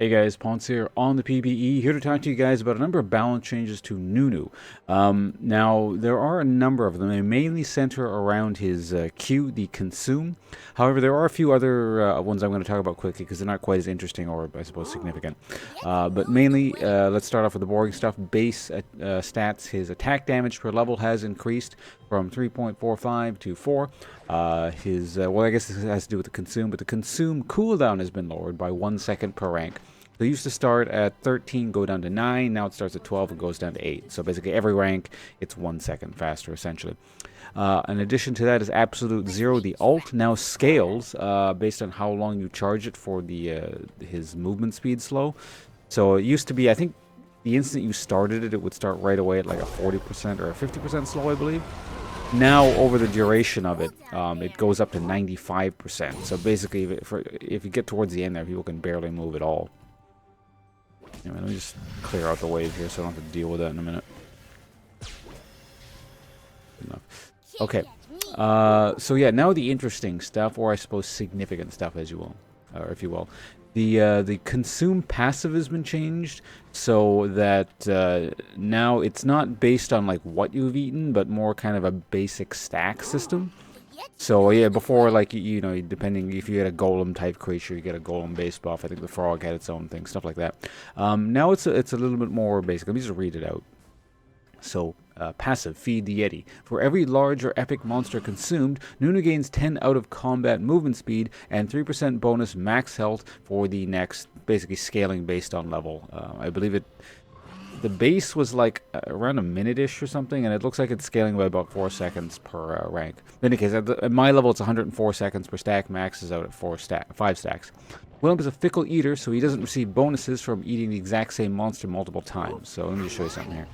Hey guys, Ponce here on the PBE, here to talk to you guys about a number of balance changes to Nunu. Now, there are a number of them. They mainly center around his Q, the Consume. However, there are a few other ones I'm going to talk about quickly because they're not quite as interesting or, I suppose, significant. But mainly, let's start off with the boring stuff. Base stats, his attack damage per level has increased from 3.45 to 4. Well, I guess this has to do with the Consume, but the Consume cooldown has been lowered by 1 second per rank. So it used to start at 13, go down to 9, now it starts at 12 and goes down to 8. So basically every rank, it's 1 second faster, essentially. In addition to that is Absolute Zero. The ult now scales based on how long you charge it for his movement speed slow. So it used to be, I think, the instant you started it, it would start right away at like a 40% or a 50% slow, I believe. Now, over the duration of it, it goes up to 95%. So basically, if you get towards the end there, people can barely move at all. Anyway, let me just clear out the wave here so I don't have to deal with that in a minute. Enough. Okay. So yeah, now the interesting stuff, or I suppose significant stuff, as you will, or if you will. The Consume passive has been changed so that now it's not based on like what you've eaten, but more kind of a basic stack system. So yeah, before, like, you know, depending if you had a golem type creature, you get a golem base buff. I think the frog had its own thing, stuff like that. Now it's a little bit more basic. Let me just read it out. So, passive, Feed the Yeti. For every large or epic monster consumed, Nunu gains 10 out of combat movement speed and 3% bonus max health for the next, basically scaling based on level. I believe the base was like around a minute-ish or something, and it looks like it's scaling by about 4 seconds per rank. In any case, at my level, it's 104 seconds per stack. Max is out at 5 stacks. Willem is a fickle eater, so he doesn't receive bonuses from eating the exact same monster multiple times. So let me just show you something here.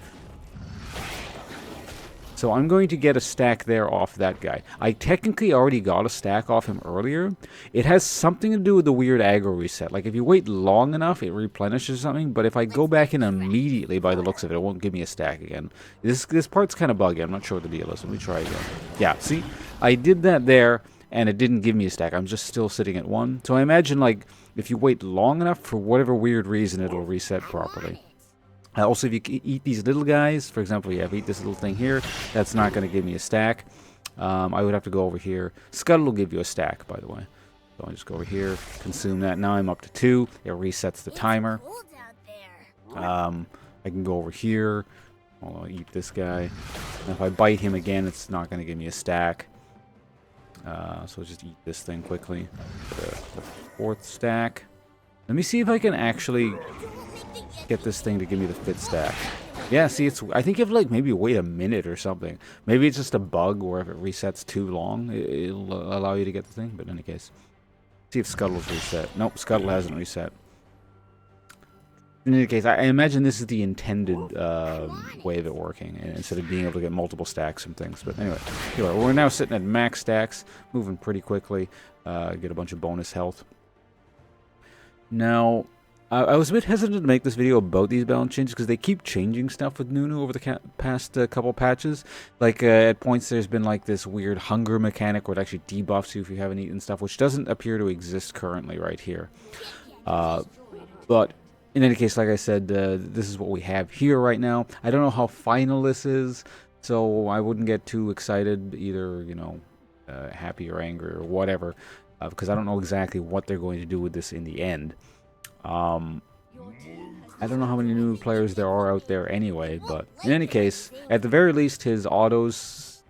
So I'm going to get a stack there off that guy. I technically already got a stack off him earlier. It has something to do with the weird aggro reset. Like, if you wait long enough, it replenishes something. But if I go back in immediately, by the looks of it, it won't give me a stack again. This part's kind of buggy. I'm not sure what the deal is. Let me try again. Yeah, see? I did that there, and it didn't give me a stack. I'm just still sitting at 1. So I imagine, like, if you wait long enough, for whatever weird reason, it'll reset properly. Also, if you eat these little guys, for example, yeah, if I eat this little thing here, that's not going to give me a stack. I would have to go over here. Scuttle will give you a stack, by the way. So I'll just go over here, consume that. Now I'm up to 2. It resets the timer. I can go over here. I'll eat this guy. And if I bite him again, it's not going to give me a stack. So I'll just eat this thing quickly. The 4th stack. Let me see if I can actually get this thing to give me the 5th stack. Yeah, see, I think you have to, like, maybe wait a minute or something. Maybe it's just a bug where if it resets too long, it'll allow you to get the thing. But in any case, see if Scuttle's reset. Nope, Scuttle hasn't reset. In any case, I imagine this is the intended way of it working, instead of being able to get multiple stacks and things. But anyway, here we're now sitting at max stacks, moving pretty quickly, get a bunch of bonus health. Now, I was a bit hesitant to make this video about these balance changes because they keep changing stuff with Nunu over the past couple patches. Like, at points there's been like this weird hunger mechanic where it actually debuffs you if you haven't eaten stuff, which doesn't appear to exist currently right here. But in any case, like I said, this is what we have here right now. I don't know how final this is, so I wouldn't get too excited, either, you know, happy or angry or whatever, because I don't know exactly what they're going to do with this in the end. I don't know how many new players there are out there anyway, but in any case, at the very least, his auto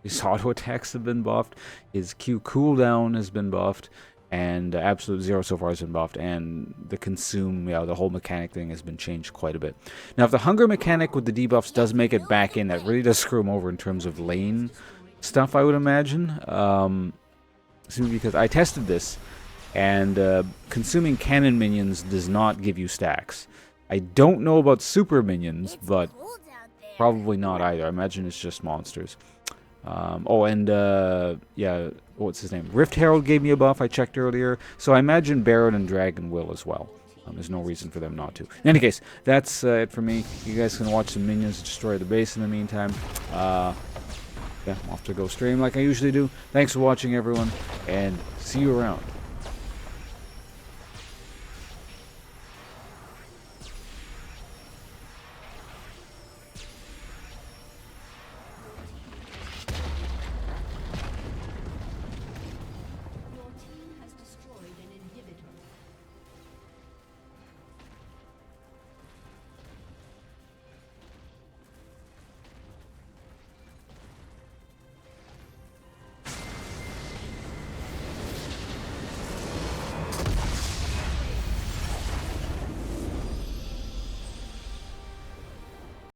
attacks have been buffed, his Q cooldown has been buffed, and Absolute Zero so far has been buffed, and the Consume, yeah, the whole mechanic thing has been changed quite a bit. Now, if the hunger mechanic with the debuffs does make it back in, that really does screw him over in terms of lane stuff, I would imagine. Because I tested this, and consuming cannon minions does not give you stacks. I don't know about super minions, but probably not either. I imagine it's just monsters. Yeah, what's his name? Rift Herald gave me a buff, I checked earlier. So I imagine Baron and Dragon will as well. There's no reason for them not to. In any case, that's it for me. You guys can watch some minions destroy the base in the meantime. Yeah, I'm off to go stream like I usually do. Thanks for watching, everyone, and see you around.